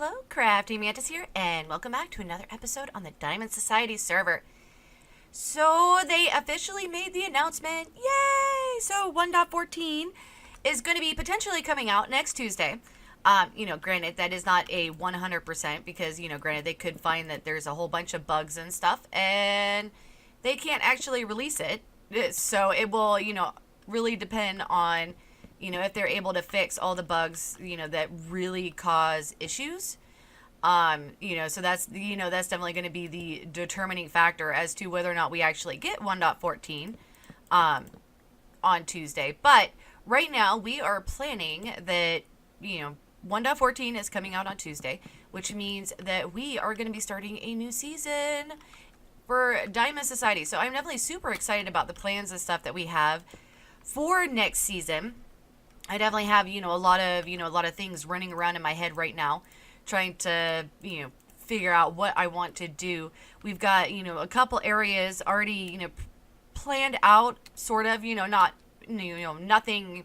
Hello, CraftingMantis here, and welcome back to another episode on the Diamond Society server. So, they officially made the announcement, yay! So, 1.14 is going to be potentially coming out next Tuesday. Granted, that is not a 100% because, granted, they could find that there's a whole bunch of bugs and stuff, and they can't actually release it. So, it will, really depend on if they're able to fix all the bugs, that really cause issues. So that's definitely going to be the determining factor as to whether or not we actually get 1.14 on Tuesday. But right now we are planning that, 1.14 is coming out on Tuesday, which means that we are going to be starting a new season for Diamond Society. So I'm definitely super excited about the plans and stuff that we have for next season. I definitely have, a lot of things running around in my head right now, trying to, figure out what I want to do. We've got, a couple areas already, planned out, sort of, not, nothing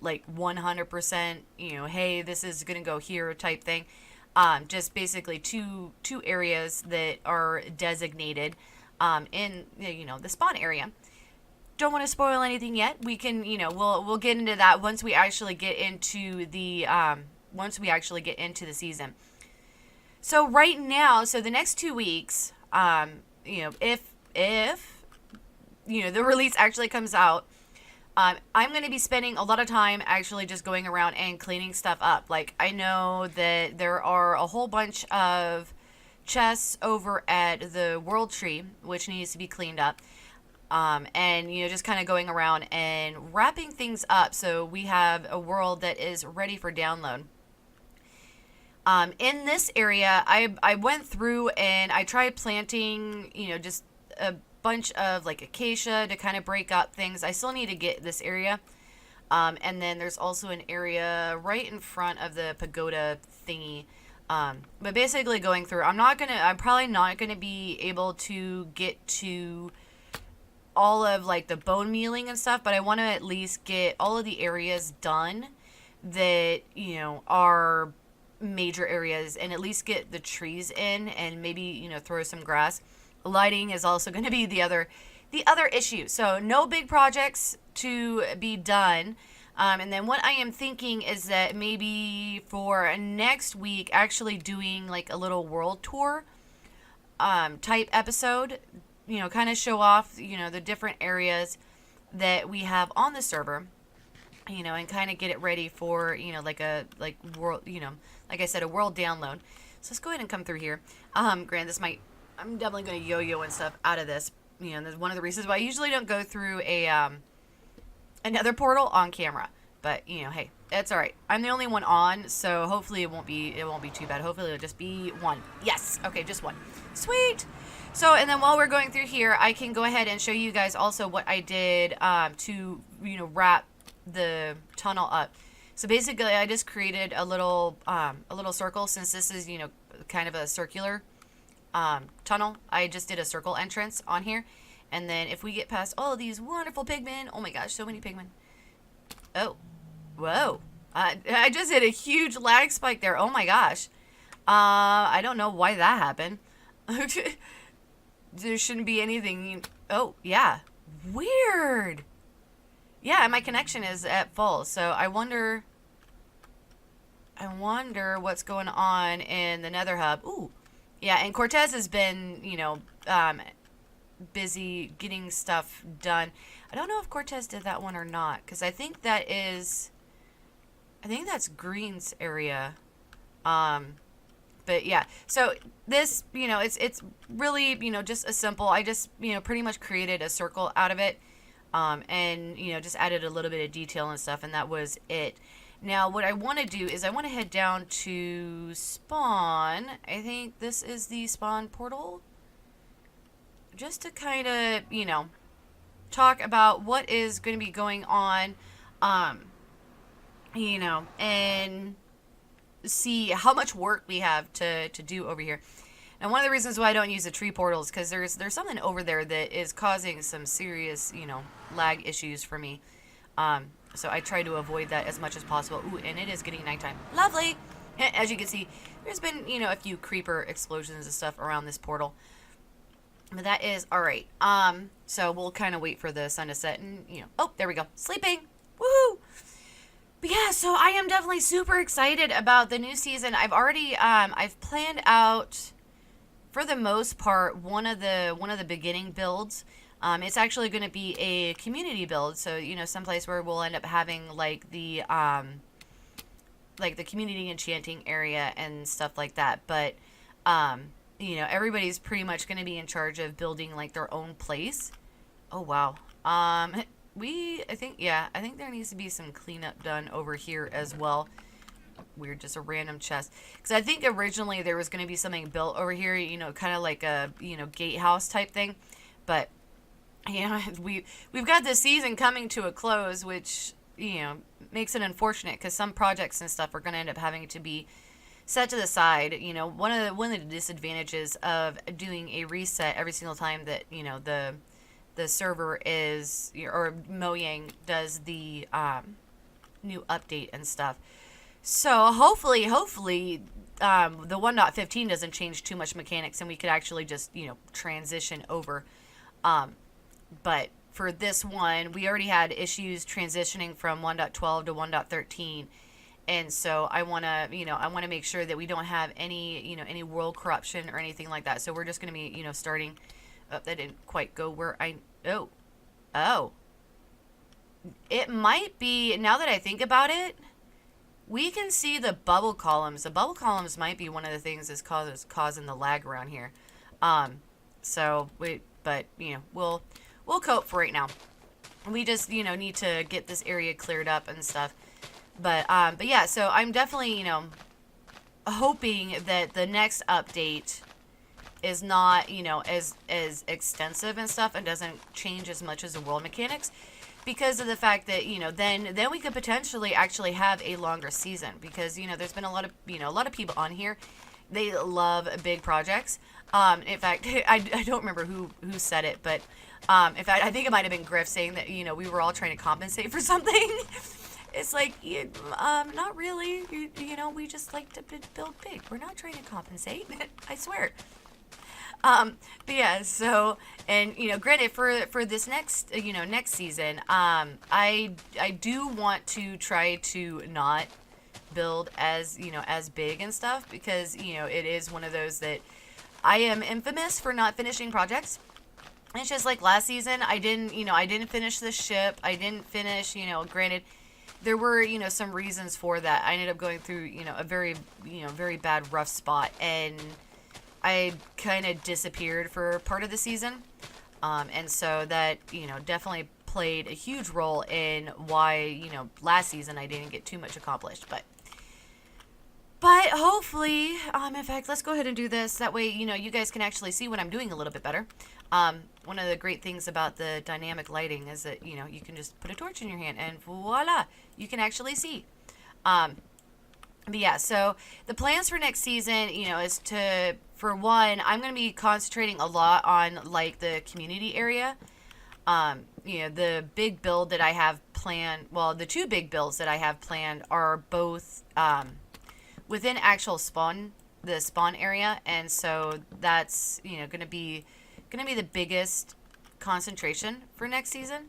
like 100%, hey, this is going to go here type thing. Just basically two areas that are designated, in, the spawn area. Don't want to spoil anything yet. We can, we'll get into that once we actually get into the season. So right now, so the next 2 weeks, if the release actually comes out, I'm going to be spending a lot of time actually just going around and cleaning stuff up. Like, I know that there are a whole bunch of chests over at the World Tree, which needs to be cleaned up. And just kind of going around and wrapping things up so we have a world that is ready for download. In this area, I went through and I tried planting, just a bunch of like acacia to kind of break up things. I still need to get this area. And then there's also an area right in front of the pagoda thingy. But basically going through, I'm probably not gonna be able to get to all of like the bone mealing and stuff, but I want to at least get all of the areas done that are major areas, and at least get the trees in, and maybe throw some grass. Lighting is also going to be the other issue. So no big projects to be done. And then what I am thinking is that maybe for next week actually doing like a little world tour type episode, kind of show off, the different areas that we have on the server, and kind of get it ready for, world, like I said, a world download. So let's go ahead and come through here. I'm definitely going to yo-yo and stuff out of this. That's one of the reasons why I usually don't go through another portal on camera. But, hey, that's all right. I'm the only one on, so hopefully it won't be too bad. Hopefully it'll just be one. Yes. Okay, just one. Sweet. So, and then while we're going through here, I can go ahead and show you guys also what I did to, wrap the tunnel up. So basically, I just created a little circle, since this is, kind of a circular tunnel. I just did a circle entrance on here. And then if we get past all of these wonderful pigmen, oh my gosh, so many pigmen. Oh, whoa. I just hit a huge lag spike there. Oh my gosh. I don't know why that happened. There shouldn't be anything. Oh, yeah. Weird. Yeah, my connection is at full. So I wonder what's going on in the Nether Hub. Ooh. Yeah, and Cortez has been, busy getting stuff done. I don't know if Cortez did that one or not, because I think that's Green's area. But yeah, so this, it's really, just a simple, I just, pretty much created a circle out of it, and, just added a little bit of detail and stuff, and that was it. Now, what I want to do is I want to head down to spawn. I think this is the spawn portal, just to kind of, talk about what is going to be going on, and see how much work we have to do over here. And one of the reasons why I don't use the tree portals, because there's something over there that is causing some serious, lag issues for me. So I try to avoid that as much as possible. Ooh, and it is getting nighttime. Lovely. As you can see, there's been, a few creeper explosions and stuff around this portal. But that is all right. So we'll kind of wait for the sun to set and, oh, there we go. Sleeping. Woohoo! But yeah, so I am definitely super excited about the new season. I've already, I've planned out, for the most part, one of the beginning builds. It's actually going to be a community build, so someplace where we'll end up having like the community enchanting area and stuff like that. But everybody's pretty much going to be in charge of building like their own place. Oh wow. I think there needs to be some cleanup done over here as well. Weird, just a random chest. Because I think originally there was going to be something built over here, kind of like a, gatehouse type thing. But, we've got this season coming to a close, which, makes it unfortunate because some projects and stuff are going to end up having to be set to the side. One of the disadvantages of doing a reset every single time that, the server is, or Mojang does the new update and stuff. So hopefully, the 1.15 doesn't change too much mechanics and we could actually just, transition over. But for this one, we already had issues transitioning from 1.12 to 1.13. And so I want to make sure that we don't have any, any world corruption or anything like that. So we're just going to be, starting. Oh, that didn't quite go where oh. It might be, now that I think about it, we can see the bubble columns. The bubble columns might be one of the things that's causing the lag around here. We'll cope for right now. We just, need to get this area cleared up and stuff. But yeah, so I'm definitely, hoping that the next update is not, as extensive and stuff and doesn't change as much as the world mechanics, because of the fact that, then we could potentially actually have a longer season, because, there's been a lot of people on here. They love big projects. In fact, I don't remember who said it, but in fact, I think it might have been Griff saying that, we were all trying to compensate for something. It's like, not really. We just like to build big. We're not trying to compensate. I swear. But yeah, so, and, granted, for this next, next season, I do want to try to not build as, as big and stuff, because, it is one of those that I am infamous for not finishing projects. It's just like last season, I didn't finish the ship. I didn't finish, granted, there were, some reasons for that. I ended up going through, a very, very bad rough spot, and I kind of disappeared for part of the season. And so that, definitely played a huge role in why, last season I didn't get too much accomplished. But hopefully, in fact, let's go ahead and do this. That way, you guys can actually see what I'm doing a little bit better. One of the great things about the dynamic lighting is that, you can just put a torch in your hand and voila, you can actually see. But yeah, so the plans for next season, is to, for one, I'm going to be concentrating a lot on, like, the community area. The big build that I have planned, well, the two big builds that I have planned are both, within actual the spawn area. And so that's, going to be the biggest concentration for next season.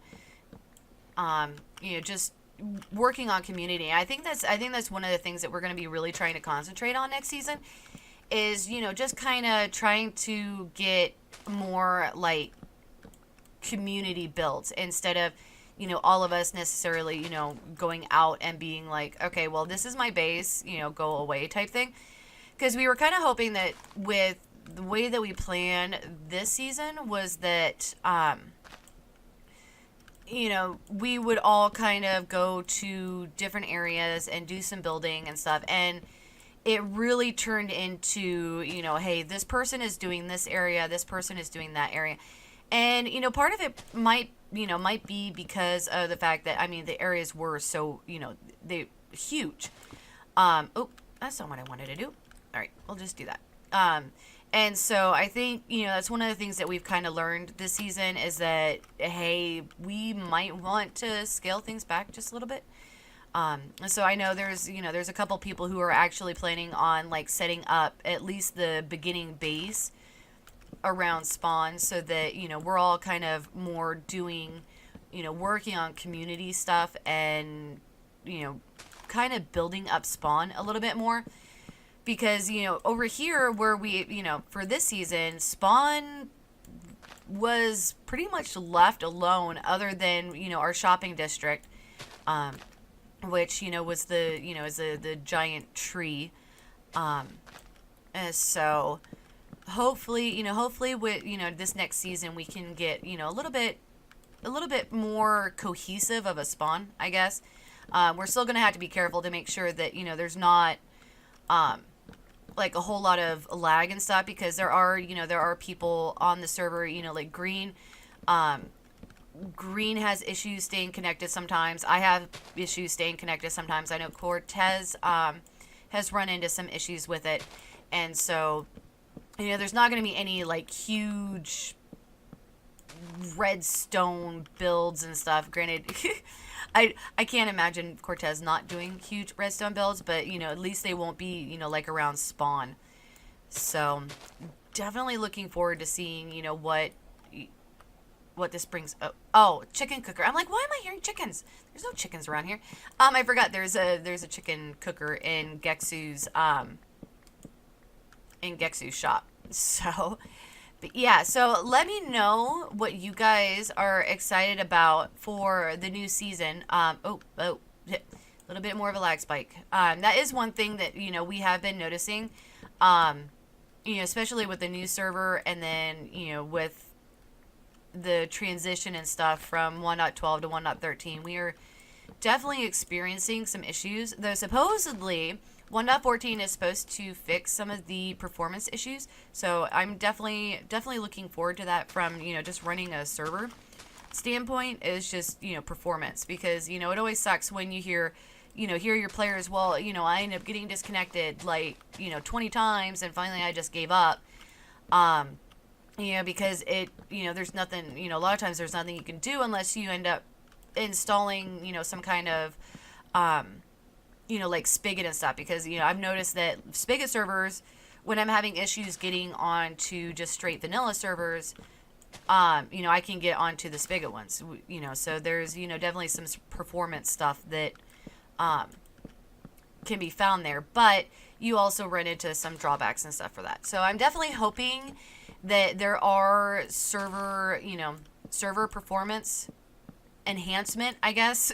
Just working on community. I think that's one of the things that we're going to be really trying to concentrate on next season is, just kind of trying to get more like community built instead of, all of us necessarily, going out and being like, okay, well, this is my base, go away type thing. Because we were kind of hoping that with the way that we planned this season was that, we would all kind of go to different areas and do some building and stuff. And it really turned into, hey, this person is doing this area, this person is doing that area. And, part of it might be because of the fact that, the areas were so, they huge. Oh, that's not what I wanted to do. All right, we'll just do that. And so I think, that's one of the things that we've kind of learned this season is that, hey, we might want to scale things back just a little bit. So I know there's a couple people who are actually planning on like setting up at least the beginning base around spawn so that, we're all kind of more doing, working on community stuff and, kind of building up spawn a little bit more. Because, over here where we, for this season, spawn was pretty much left alone other than, our shopping district, which, was is the giant tree. And so hopefully with, this next season we can get, a little bit more cohesive of a spawn, I guess. We're still going to have to be careful to make sure that, there's not, like a whole lot of lag and stuff, because there are people on the server, like Green. Green has issues staying connected sometimes. I have issues staying connected sometimes. I know Cortez has run into some issues with it. And so, there's not going to be any like huge redstone builds and stuff. Granted, I can't imagine Cortez not doing huge redstone builds, but, at least they won't be, like around spawn. So, definitely looking forward to seeing, what this brings. Oh, chicken cooker. I'm like, why am I hearing chickens? There's no chickens around here. I forgot there's a chicken cooker in Gexu's shop. So, but yeah, so let me know what you guys are excited about for the new season. A little bit more of a lag spike. That is one thing that, we have been noticing, especially with the new server, and then, with the transition and stuff from 1.12 to 1.13, we are definitely experiencing some issues, though supposedly 1.14 is supposed to fix some of the performance issues. So I'm definitely looking forward to that from, just running a server standpoint, is just, performance, because, it always sucks when you hear your players, well, I end up getting disconnected like, 20 times and finally I just gave up. Because there's nothing, a lot of times there's nothing you can do unless you end up installing, some kind of, like Spigot and stuff. Because, I've noticed that Spigot servers, when I'm having issues getting onto just straight vanilla servers, I can get onto the Spigot ones, so there's, definitely some performance stuff that, can be found there. But you also run into some drawbacks and stuff for that. So I'm definitely hoping that there are server performance enhancement, I guess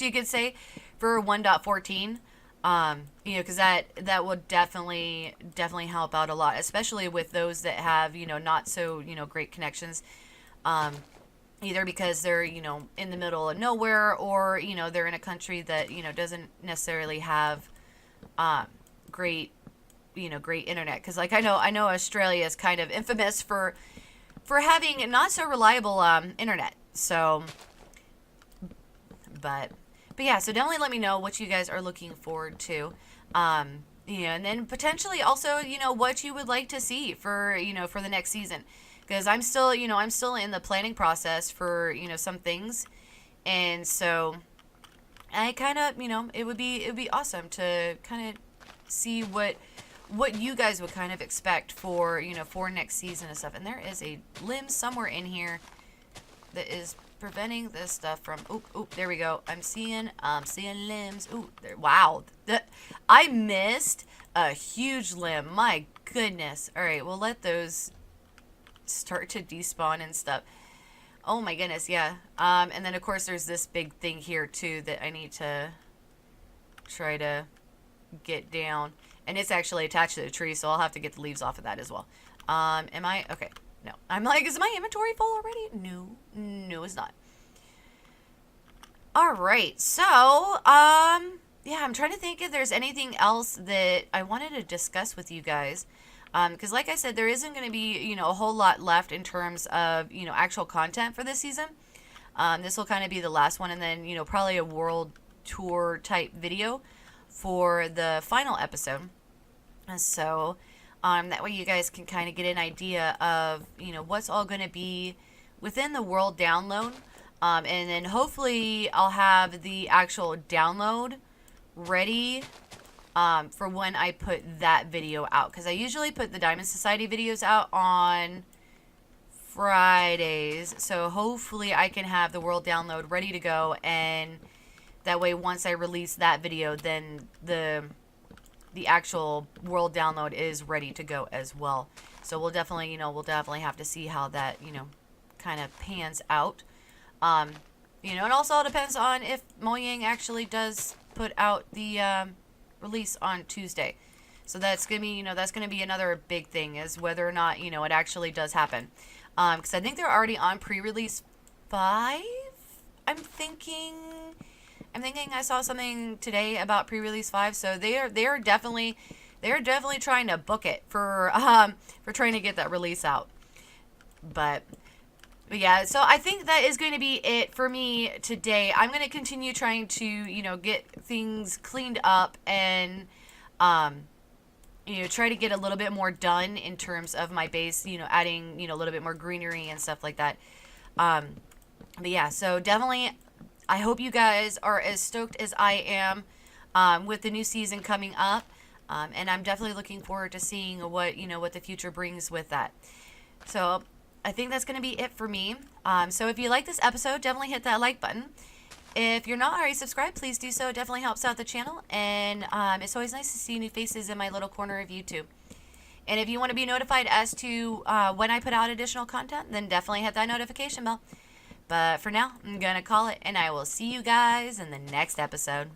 you could say, for 1.14. Because that would definitely help out a lot, especially with those that have, not so, great connections. Either because they're, in the middle of nowhere, or, they're in a country that, doesn't necessarily have, great internet. Because, like, I know Australia is kind of infamous for having not so reliable, internet. So, but yeah, so definitely let me know what you guys are looking forward to. And then potentially also, what you would like to see for, for the next season. Because I'm still in the planning process for, some things. And so I kind of, it would be awesome to kind of see what you guys would kind of expect for, for next season and stuff. And there is a limb somewhere in here that is preventing this stuff from, there we go. I'm seeing limbs. Wow. I missed a huge limb. My goodness. All right, we'll let those start to despawn and stuff. Oh my goodness, yeah. And then of course there's this big thing here too that I need to try to get down. And it's actually attached to the tree, so I'll have to get the leaves off of that as well. Am I? Okay. No. I'm like, is my inventory full already? No, it's not. All right. So, yeah, I'm trying to think if there's anything else that I wanted to discuss with you guys. Because like I said, there isn't going to be, a whole lot left in terms of, actual content for this season. This will kind of be the last one, and then, probably a world tour type video for the final episode. And so, that way you guys can kind of get an idea of, what's all going to be within the world download. And then hopefully I'll have the actual download ready for when I put that video out. Because I usually put the Diamond Society videos out on Fridays. So hopefully I can have the world download ready to go. And that way once I release that video, then the actual world download is ready to go as well. So we'll definitely, we'll definitely have to see how that, kind of pans out. It also depends on if Mojang actually does put out the release on Tuesday. So that's gonna be, that's gonna be another big thing, is whether or not, it actually does happen. Because I think they're already on pre-release 5. I'm thinking I saw something today about pre-release 5. So they are definitely trying to book it for trying to get that release out. But yeah, so I think that is going to be it for me today. I'm going to continue trying to, get things cleaned up and, try to get a little bit more done in terms of my base, adding, a little bit more greenery and stuff like that. But yeah, so definitely, I hope you guys are as stoked as I am with the new season coming up. And I'm definitely looking forward to seeing what the future brings with that. So I think that's going to be it for me. So if you like this episode, definitely hit that like button. If you're not already subscribed, please do so. It definitely helps out the channel. And it's always nice to see new faces in my little corner of YouTube. And if you want to be notified as to when I put out additional content, then definitely hit that notification bell. But for now, I'm going to call it, and I will see you guys in the next episode.